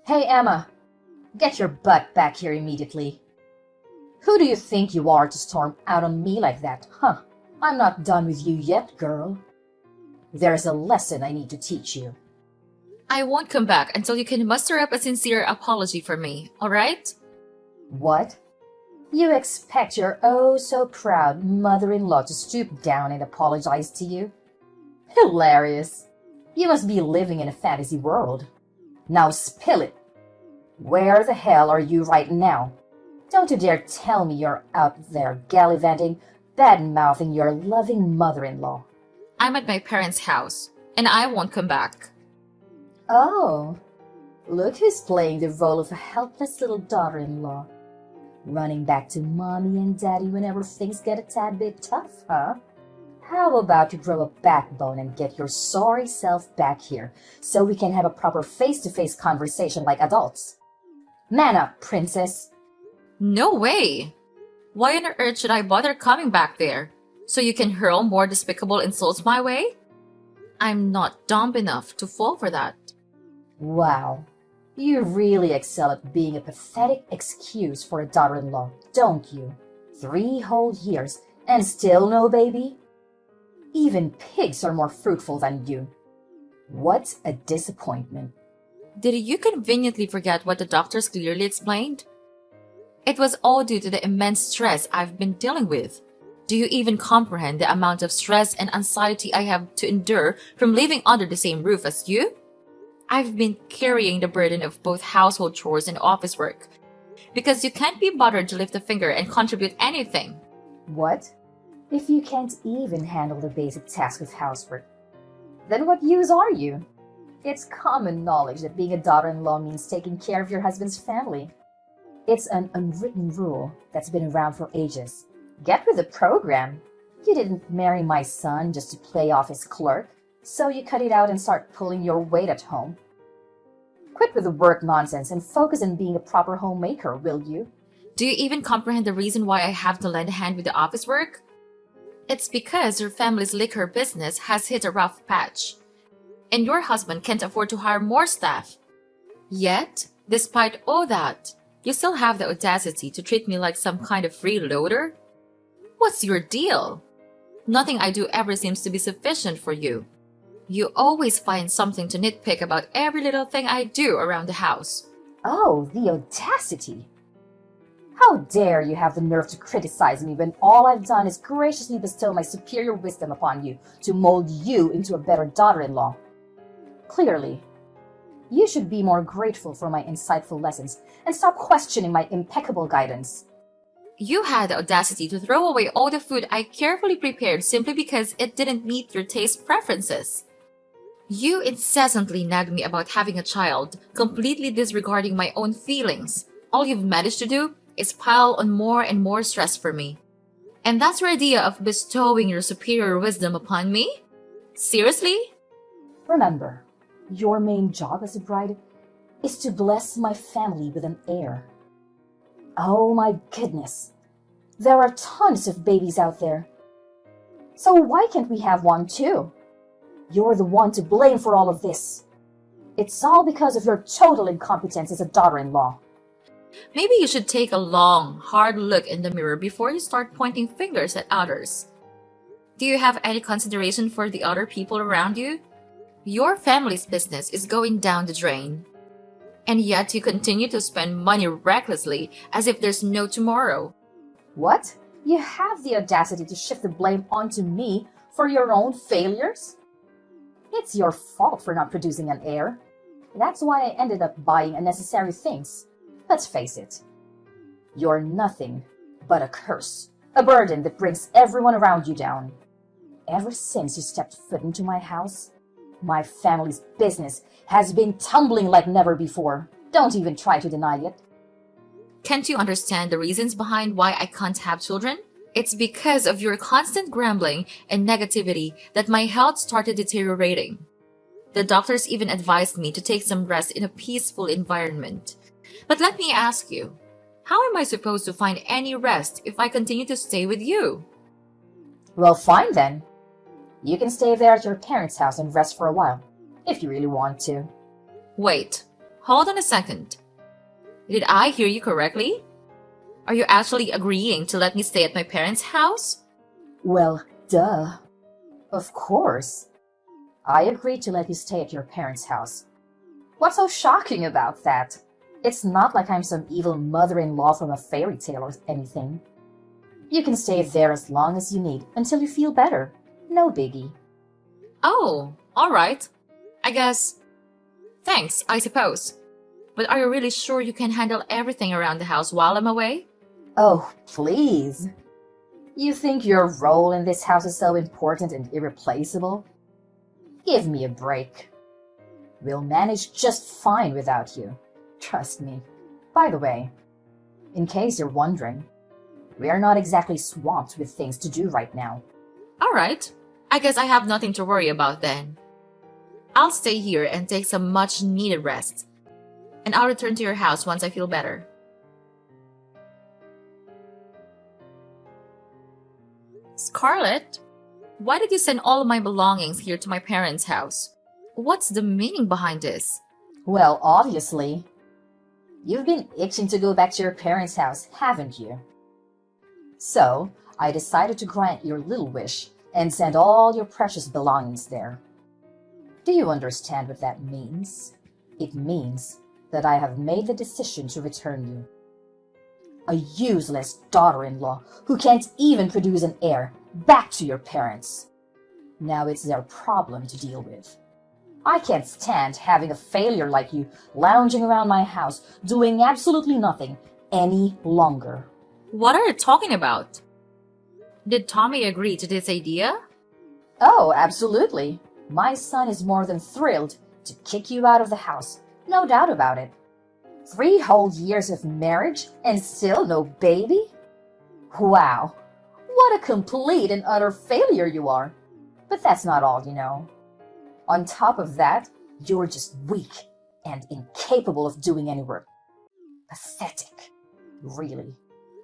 Hey, Emma, get your butt back here immediately. Who do you think you are to storm out on me like that, huh? I'm not done with you yet, girl. There's a lesson I need to teach you. I won't come back until you can muster up a sincere apology for me, alright? What? You expect your oh so proud mother-in-law to stoop down and apologize to you? Hilarious. You must be living in a fantasy world. Now spill it. Where the hell are you right now? Don't you dare tell me you're out there gallivanting, bad-mouthing your loving mother-in-law. I'm at my parents' house, and I won't come back. Oh, look who's playing the role of a helpless little daughter-in-law. Running back to mommy and daddy whenever things get a tad bit tough, huh? How about you grow a backbone and get your sorry self back here so we can have a proper face-to-face conversation like adults? Man up, princess. No way! Why on earth should I bother coming back there? So you can hurl more despicable insults my way? I'm not dumb enough to fall for that. Wow, you really excel at being a pathetic excuse for a daughter-in-law, don't you? 3 whole years and still no baby? Even pigs are more fruitful than you. What a disappointment. Did you conveniently forget what the doctors clearly explained? It was all due to the immense stress I've been dealing with. Do you even comprehend the amount of stress and anxiety I have to endure from living under the same roof as you? I've been carrying the burden of both household chores and office work because you can't be bothered to lift a finger and contribute anything. What? If you can't even handle the basic task of housework, then what use are you? It's common knowledge that being a daughter-in-law means taking care of your husband's family. It's an unwritten rule that's been around for ages. Get with the program. You didn't marry my son just to play off his clerk, so you cut it out and start pulling your weight at home. Quit with the work nonsense and focus on being a proper homemaker, will you? Do you even comprehend the reason why I have to lend a hand with the office work? It's because your family's liquor business has hit a rough patch, and your husband can't afford to hire more staff. Yet, despite all that, you still have the audacity to treat me like some kind of freeloader? What's your deal? Nothing I do ever seems to be sufficient for you. You always find something to nitpick about every little thing I do around the house. Oh, the audacity! How dare you have the nerve to criticize me when all I've done is graciously bestow my superior wisdom upon you to mold you into a better daughter-in-law? Clearly, you should be more grateful for my insightful lessons and stop questioning my impeccable guidance. You had the audacity to throw away all the food I carefully prepared simply because it didn't meet your taste preferences. You incessantly nagged me about having a child, completely disregarding my own feelings. All you've managed to do is pile on more and more stress for me. And that's your idea of bestowing your superior wisdom upon me? Seriously? Remember, your main job as a bride is to bless my family with an heir. Oh my goodness, there are tons of babies out there. So why can't we have one too? You're the one to blame for all of this. It's all because of your total incompetence as a daughter-in-law. Maybe you should take a long, hard look in the mirror before you start pointing fingers at others. Do you have any consideration for the other people around you? Your family's business is going down the drain. And yet you continue to spend money recklessly as if there's no tomorrow. What? You have the audacity to shift the blame onto me for your own failures? It's your fault for not producing an heir. That's why I ended up buying unnecessary things. Let's face it. You're nothing but a curse, a burden that brings everyone around you down. Ever since you stepped foot into my house, my family's business has been tumbling like never before. Don't even try to deny it. Can't you understand the reasons behind why I can't have children? It's because of your constant grumbling and negativity that my health started deteriorating. The doctors even advised me to take some rest in a peaceful environment. But let me ask you, how am I supposed to find any rest if I continue to stay with you? Well, fine then. You can stay there at your parents' house and rest for a while, if you really want to. Wait, Hold on a second. Did I hear you correctly? Are you actually agreeing to let me stay at my parents' house? Well, duh. Of course. I agreed to let you stay at your parents' house. What's so shocking about that? It's not like I'm some evil mother-in-law from a fairy tale or anything. You can stay there as long as you need until you feel better. No biggie. Oh, alright. I guess. Thanks, I suppose. But are you really sure you can handle everything around the house while I'm away? Oh, please. You think your role in this house is so important and irreplaceable? Give me a break. We'll manage just fine without you. Trust me. By the way, in case you're wondering, we're not exactly swamped with things to do right now. Alright. I guess I have nothing to worry about then. I'll stay here and take some much needed rest. And I'll return to your house once I feel better. Scarlett, why did you send all of my belongings here to my parents' house? What's the meaning behind this? Well, obviously. You've been itching to go back to your parents' house, haven't you? So, I decided to grant your little wish and send all your precious belongings there. Do you understand what that means? It means that I have made the decision to return you. A useless daughter-in-law who can't even produce an heir, back to your parents. Now it's their problem to deal with. I can't stand having a failure like you lounging around my house doing absolutely nothing any longer. What are you talking about? Did Tommy agree to this idea? Oh, absolutely. My son is more than thrilled to kick you out of the house. No doubt about it. 3 whole years of marriage and still no baby? Wow, what a complete and utter failure you are. But that's not all, you know. On top of that, you're just weak and incapable of doing any work. Pathetic, really.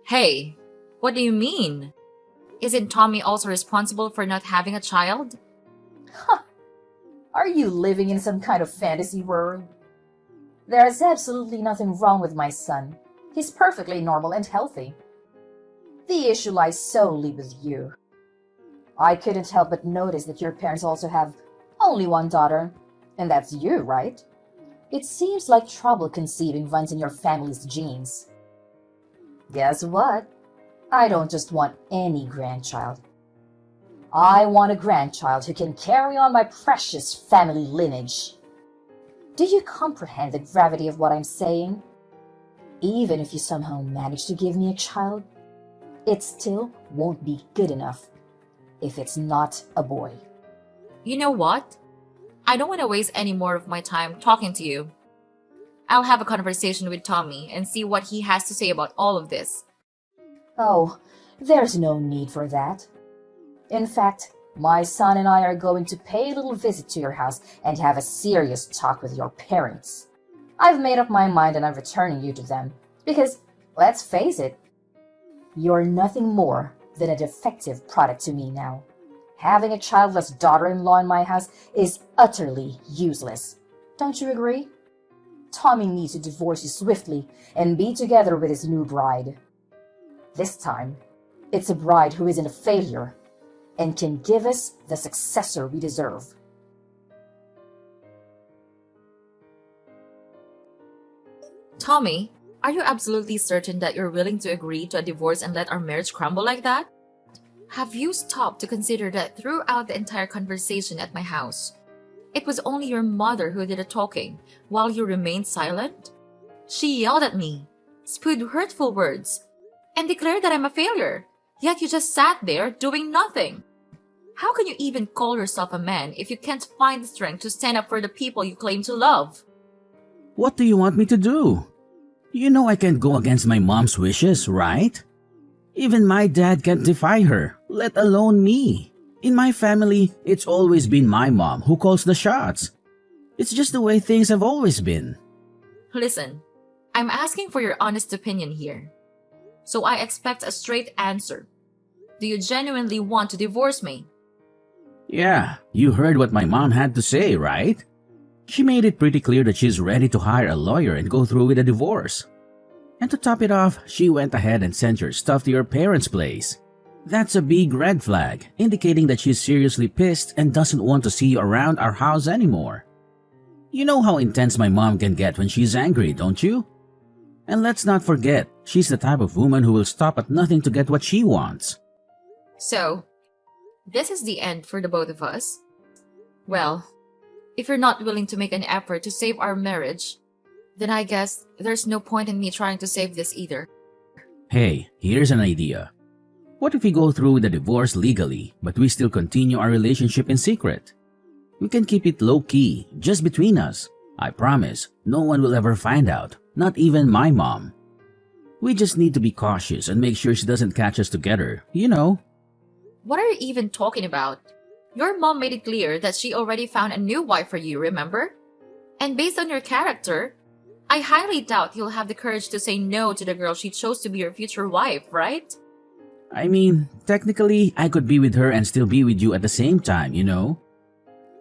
Hey, what do you mean? Isn't Tommy also responsible for not having a child? Are you living in some kind of fantasy world? There is absolutely nothing wrong with my son. He's perfectly normal and healthy. The issue lies solely with you. I couldn't help but notice that your parents also have only one daughter, and that's you, right? It seems like trouble conceiving runs in your family's genes. Guess what? I don't just want any grandchild. I want a grandchild who can carry on my precious family lineage. Do you comprehend the gravity of what I'm saying? Even if you somehow manage to give me a child, it still won't be good enough if it's not a boy. You know what? I don't want to waste any more of my time talking to you. I'll have a conversation with Tommy and see what he has to say about all of this. Oh, there's no need for that. In fact, my son and I are going to pay a little visit to your house and have a serious talk with your parents. I've made up my mind and I'm returning you to them because, let's face it, you're nothing more than a defective product to me now. Having a childless daughter-in-law in my house is utterly useless. Don't you agree? Tommy needs to divorce you swiftly and be together with his new bride. This time, it's a bride who isn't a failure and can give us the successor we deserve. Tommy, are you absolutely certain that you're willing to agree to a divorce and let our marriage crumble like that? Have you stopped to consider that throughout the entire conversation at my house, it was only your mother who did the talking while you remained silent? She yelled at me, spewed hurtful words, and declared that I'm a failure. Yet you just sat there doing nothing. How can you even call yourself a man if you can't find the strength to stand up for the people you claim to love? What do you want me to do? You know I can't go against my mom's wishes, right? Even my dad can't defy her, let alone me. In my family, it's always been my mom who calls the shots. It's just the way things have always been. Listen, I'm asking for your honest opinion here. So I expect a straight answer. Do you genuinely want to divorce me? Yeah, you heard what my mom had to say, right? She made it pretty clear that she's ready to hire a lawyer and go through with a divorce. And to top it off, she went ahead and sent your stuff to your parents' place. That's a big red flag, indicating that she's seriously pissed and doesn't want to see you around our house anymore. You know how intense my mom can get when she's angry, don't you? And let's not forget, she's the type of woman who will stop at nothing to get what she wants. So, this is the end for the both of us? Well, if you're not willing to make an effort to save our marriage, then I guess there's no point in me trying to save this either. Hey, here's an idea. What if we go through with the divorce legally, but we still continue our relationship in secret? We can keep it low-key, just between us. I promise, no one will ever find out, not even my mom. We just need to be cautious and make sure she doesn't catch us together, you know. What are you even talking about? Your mom made it clear that she already found a new wife for you, remember? And based on your character, I highly doubt you'll have the courage to say no to the girl she chose to be your future wife, right? I mean, technically, I could be with her and still be with you at the same time, you know?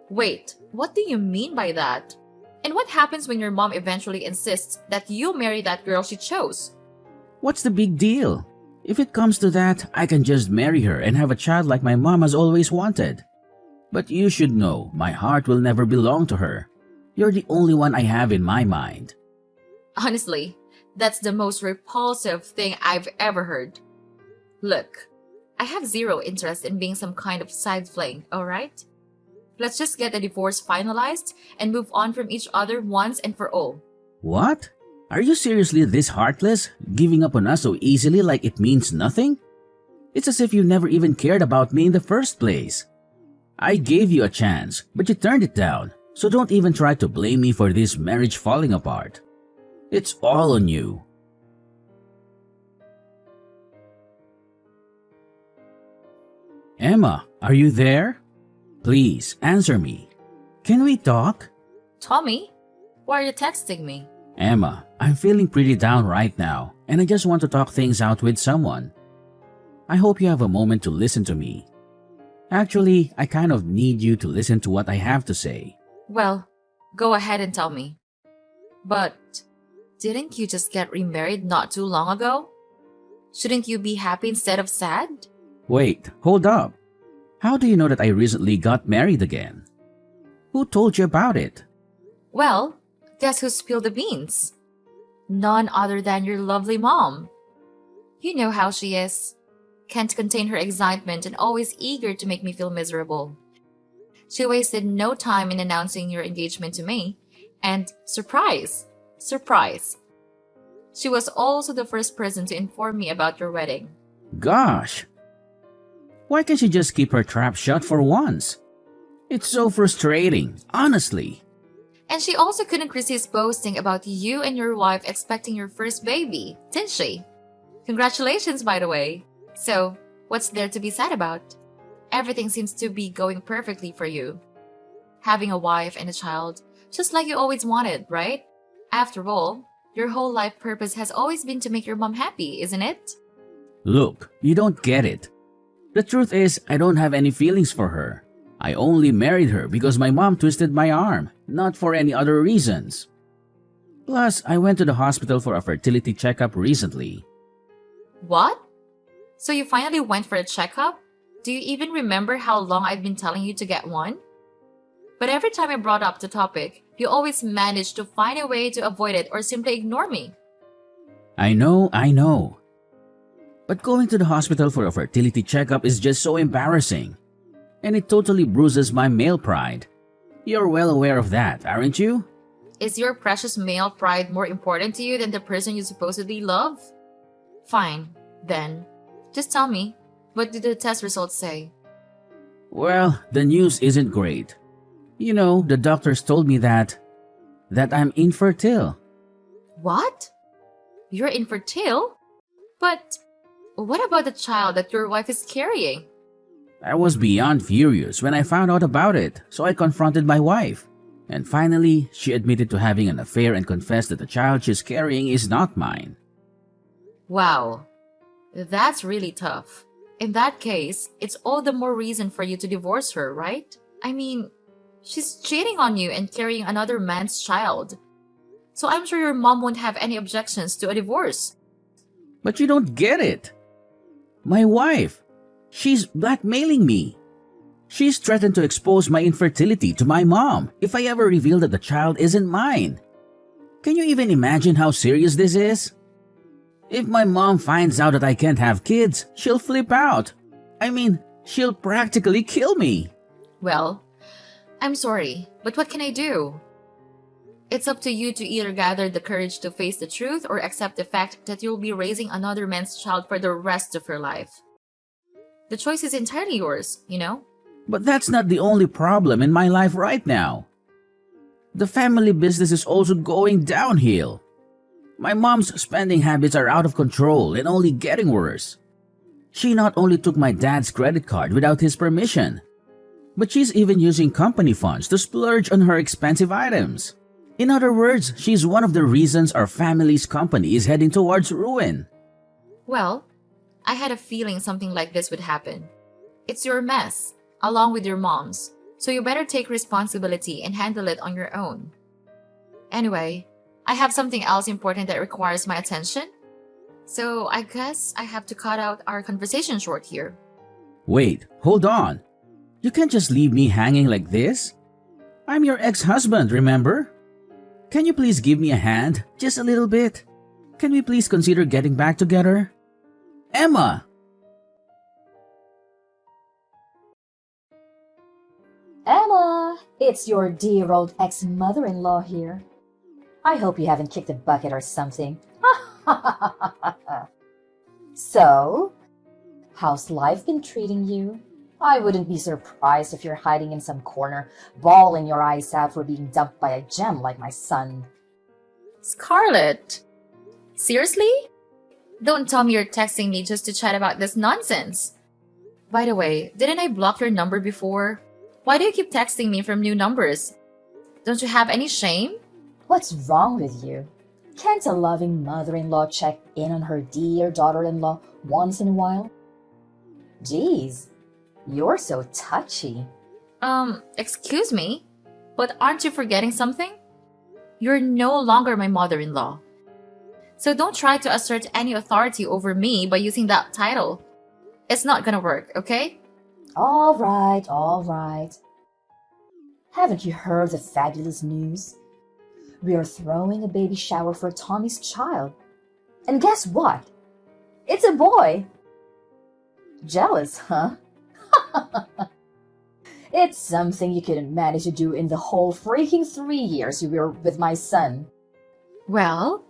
Wait, what do you mean by that? And what happens when your mom eventually insists that you marry that girl she chose? What's the big deal? If it comes to that, I can just marry her and have a child like my mom has always wanted. But you should know, my heart will never belong to her. You're the only one I have in my mind. Honestly, that's the most repulsive thing I've ever heard. Look, I have zero interest in being some kind of side fling, alright? Let's just get the divorce finalized and move on from each other once and for all. What? Are you seriously this heartless, giving up on us so easily like it means nothing? It's as if you never even cared about me in the first place. I gave you a chance, but you turned it down, so don't even try to blame me for this marriage falling apart. It's all on you. Emma, are you there? Please, answer me. Can we talk? Tommy, why are you texting me? Emma, I'm feeling pretty down right now, and I just want to talk things out with someone. I hope you have a moment to listen to me. Actually, I kind of need you to listen to what I have to say. Well, go ahead and tell me. But didn't you just get remarried not too long ago? Shouldn't you be happy instead of sad? Wait, hold up. How do you know that I recently got married again? Who told you about it? Well, guess who spilled the beans? None other than your lovely mom. You know how she is. Can't contain her excitement and always eager to make me feel miserable. She wasted no time in announcing your engagement to me. And surprise! Surprise! She was also the first person to inform me about your wedding. Gosh! Why can't she just keep her trap shut for once? It's so frustrating, honestly. And she also couldn't resist boasting about you and your wife expecting your first baby, didn't she? Congratulations, by the way. So, what's there to be sad about? Everything seems to be going perfectly for you. Having a wife and a child, just like you always wanted, right? After all, your whole life purpose has always been to make your mom happy, isn't it? Look, you don't get it. The truth is, I don't have any feelings for her. I only married her because my mom twisted my arm, not for any other reasons. Plus, I went to the hospital for a fertility checkup recently. What? So you finally went for a checkup? Do you even remember how long I've been telling you to get one? But every time I brought up the topic, you always managed to find a way to avoid it or simply ignore me. I know. But going to the hospital for a fertility checkup is just so embarrassing. And it totally bruises my male pride. You're well aware of that, aren't you? Is your precious male pride more important to you than the person you supposedly love? Fine, then. Just tell me, what did the test results say? Well, the news isn't great. You know, the doctors told me that I'm infertile. What? You're infertile? But what about the child that your wife is carrying? I was beyond furious when I found out about it, so I confronted my wife. And finally, she admitted to having an affair and confessed that the child she's carrying is not mine. Wow, that's really tough. In that case, it's all the more reason for you to divorce her, right? I mean, She's cheating on you and carrying another man's child. So I'm sure your mom won't have any objections to a divorce. But you don't get it. My wife, she's blackmailing me. She's threatened to expose my infertility to my mom if I ever reveal that the child isn't mine. Can you even imagine how serious this is? If my mom finds out that I can't have kids, she'll flip out. I mean, she'll practically kill me. Well, I'm sorry, but what can I do? It's up to you to either gather the courage to face the truth or accept the fact that you'll be raising another man's child for the rest of your life. The choice is entirely yours, you know? But that's not the only problem in my life right now. The family business is also going downhill. My mom's spending habits are out of control and only getting worse. She not only took my dad's credit card without his permission, but she's even using company funds to splurge on her expensive items. In other words, she's one of the reasons our family's company is heading towards ruin. Well, I had a feeling something like this would happen. It's your mess, along with your mom's, so you better take responsibility and handle it on your own. Anyway, I have something else important that requires my attention, so I guess I have to cut out our conversation short here. Wait, hold on. You can't just leave me hanging like this. I'm your ex-husband, remember? Can you please give me a hand, just a little bit? Can we please consider getting back together? Emma! Emma, it's your dear old ex-mother-in-law here. I hope you haven't kicked a bucket or something. So, how's life been treating you? I wouldn't be surprised if you're hiding in some corner, bawling your eyes out for being dumped by a gem like my son. Scarlett! Seriously? Don't tell me you're texting me just to chat about this nonsense. By the way, didn't I block your number before? Why do you keep texting me from new numbers? Don't you have any shame? What's wrong with you? Can't a loving mother-in-law check in on her dear daughter-in-law once in a while? Geez, you're so touchy. Excuse me? But aren't you forgetting something? You're no longer my mother-in-law. So don't try to assert any authority over me by using that title. It's not gonna work, okay? All right, all right. Haven't you heard the fabulous news? We are throwing a baby shower for Tommy's child. And guess what? It's a boy. Jealous, huh? It's something you couldn't manage to do in the whole freaking 3 years you were with my son. Well,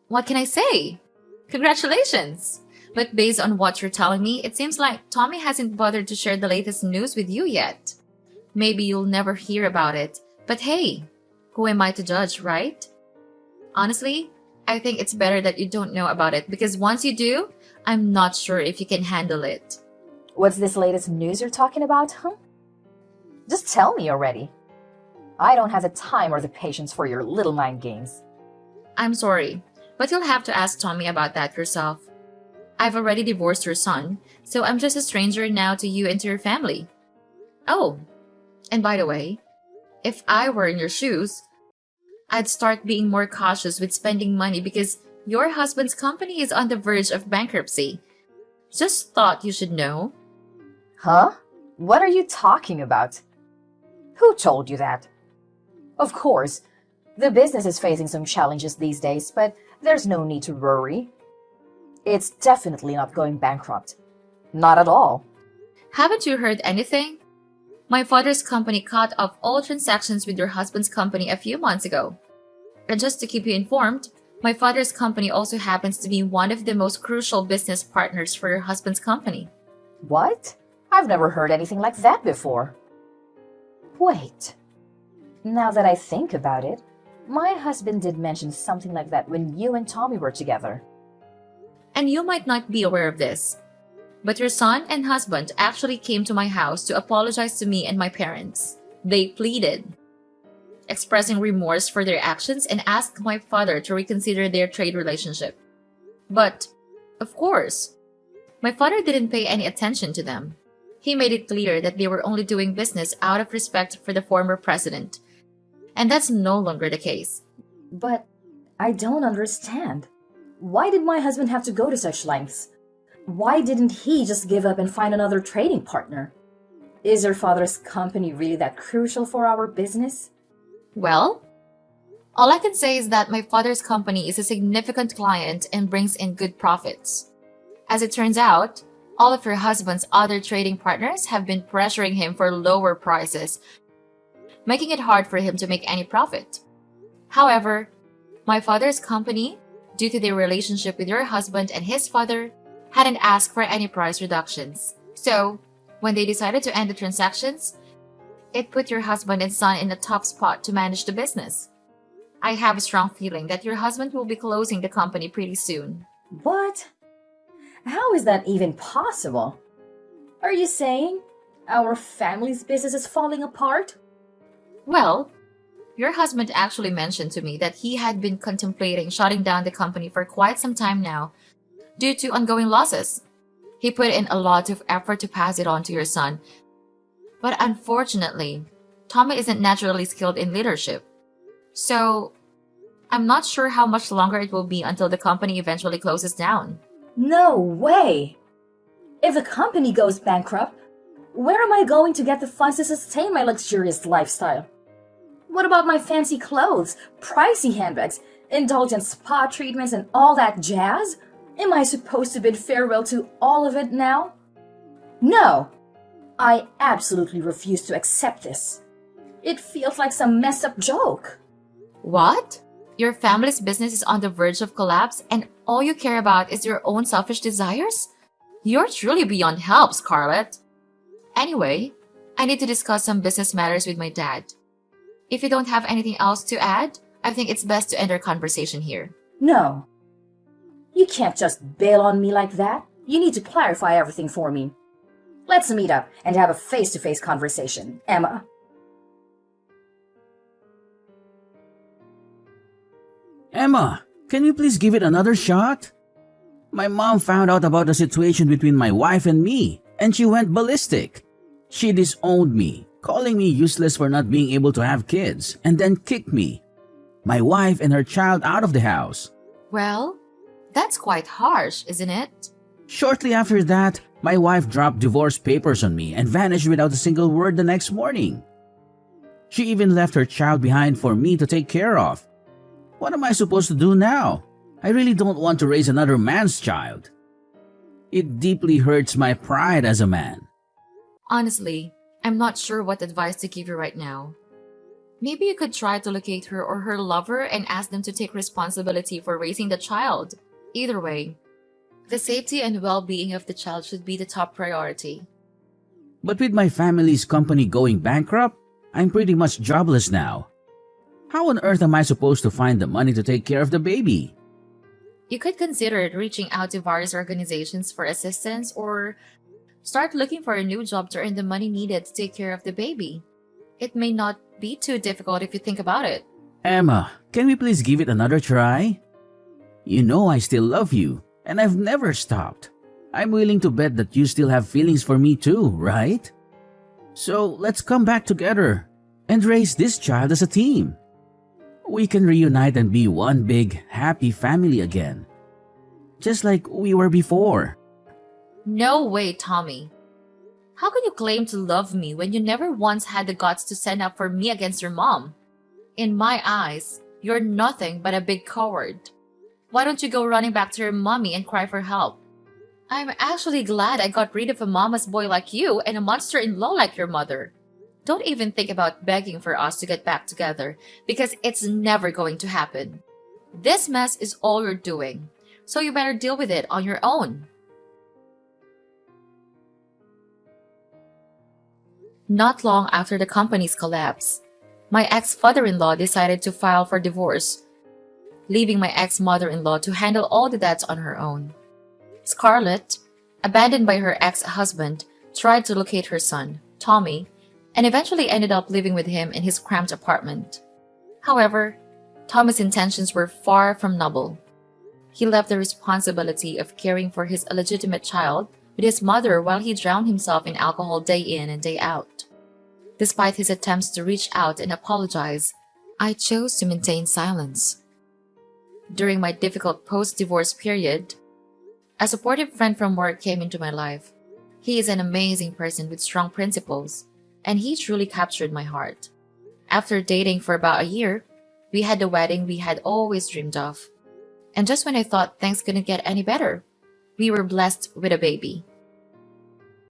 what can I say? Congratulations! But based on what you're telling me, it seems like Tommy hasn't bothered to share the latest news with you yet. Maybe you'll never hear about it, but hey, who am I to judge, right? Honestly, I think it's better that you don't know about it because once you do, I'm not sure if you can handle it. What's this latest news you're talking about, huh? Just tell me already. I don't have the time or the patience for your little mind games. I'm sorry, but you'll have to ask Tommy about that yourself. I've already divorced your son, so I'm just a stranger now to you and to your family. Oh, and by the way, if I were in your shoes, I'd start being more cautious with spending money because your husband's company is on the verge of bankruptcy. Just thought you should know. Huh? What are you talking about? Who told you that? Of course, the business is facing some challenges these days, but there's no need to worry. It's definitely not going bankrupt. Not at all. Haven't you heard anything? My father's company cut off all transactions with your husband's company a few months ago. And just to keep you informed, my father's company also happens to be one of the most crucial business partners for your husband's company. What? I've never heard anything like that before. Wait. Now that I think about it, my husband did mention something like that when you and Tommy were together. And you might not be aware of this, but your son and husband actually came to my house to apologize to me and my parents. They pleaded, expressing remorse for their actions and asked my father to reconsider their trade relationship. But, of course, my father didn't pay any attention to them. He made it clear that they were only doing business out of respect for the former president. And that's no longer the case. But I don't understand. Why did my husband have to go to such lengths? Why didn't he just give up and find another trading partner? Is your father's company really that crucial for our business? Well, all I can say is that my father's company is a significant client and brings in good profits. As it turns out, all of your husband's other trading partners have been pressuring him for lower prices, making it hard for him to make any profit. However, my father's company, due to their relationship with your husband and his father, hadn't asked for any price reductions. So, when they decided to end the transactions, it put your husband and son in a tough spot to manage the business. I have a strong feeling that your husband will be closing the company pretty soon. What? How is that even possible? Are you saying our family's business is falling apart? Well, your husband actually mentioned to me that he had been contemplating shutting down the company for quite some time now due to ongoing losses. He put in a lot of effort to pass it on to your son. But unfortunately, Tommy isn't naturally skilled in leadership. So, I'm not sure how much longer it will be until the company eventually closes down. No way! If the company goes bankrupt, where am I going to get the funds to sustain my luxurious lifestyle? What about my fancy clothes, pricey handbags, indulgent spa treatments, and all that jazz? Am I supposed to bid farewell to all of it now? No! I absolutely refuse to accept this. It feels like some messed up joke. What? Your family's business is on the verge of collapse and all you care about is your own selfish desires? You're truly beyond help, Scarlett. Anyway, I need to discuss some business matters with my dad. If you don't have anything else to add, I think it's best to end our conversation here. No. You can't just bail on me like that. You need to clarify everything for me. Let's meet up and have a face-to-face conversation, Emma. Emma, can you please give it another shot? My mom found out about the situation between my wife and me, and she went ballistic. She disowned me, calling me useless for not being able to have kids, and then kicked me, my wife and her child out of the house. Well, that's quite harsh, isn't it? Shortly after that, my wife dropped divorce papers on me and vanished without a single word the next morning. She even left her child behind for me to take care of. What am I supposed to do now? I really don't want to raise another man's child. It deeply hurts my pride as a man. Honestly, I'm not sure what advice to give you right now. Maybe you could try to locate her or her lover and ask them to take responsibility for raising the child. Either way, the safety and well-being of the child should be the top priority. But with my family's company going bankrupt, I'm pretty much jobless now. How on earth am I supposed to find the money to take care of the baby? You could consider reaching out to various organizations for assistance or start looking for a new job to earn the money needed to take care of the baby. It may not be too difficult if you think about it. Emma, can we please give it another try? You know I still love you, and I've never stopped. I'm willing to bet that you still have feelings for me too, right? So let's come back together and raise this child as a team. We can reunite and be one big, happy family again. Just like we were before. No way, Tommy. How can you claim to love me when you never once had the guts to stand up for me against your mom? In my eyes, you're nothing but a big coward. Why don't you go running back to your mommy and cry for help? I'm actually glad I got rid of a mama's boy like you and a monster-in-law like your mother. Don't even think about begging for us to get back together because it's never going to happen. This mess is all you're doing, so you better deal with it on your own. Not long after the company's collapse, my ex-father-in-law decided to file for divorce, leaving my ex-mother-in-law to handle all the debts on her own. Scarlett, abandoned by her ex-husband, tried to locate her son, Tommy, and eventually ended up living with him in his cramped apartment. However, Tommy's intentions were far from noble. He left the responsibility of caring for his illegitimate child with his mother while he drowned himself in alcohol day in and day out. Despite his attempts to reach out and apologize, I chose to maintain silence. During my difficult post-divorce period, a supportive friend from work came into my life. He is an amazing person with strong principles, and he truly captured my heart. After dating for about a year, we had the wedding we had always dreamed of. And just when I thought things couldn't get any better, we were blessed with a baby.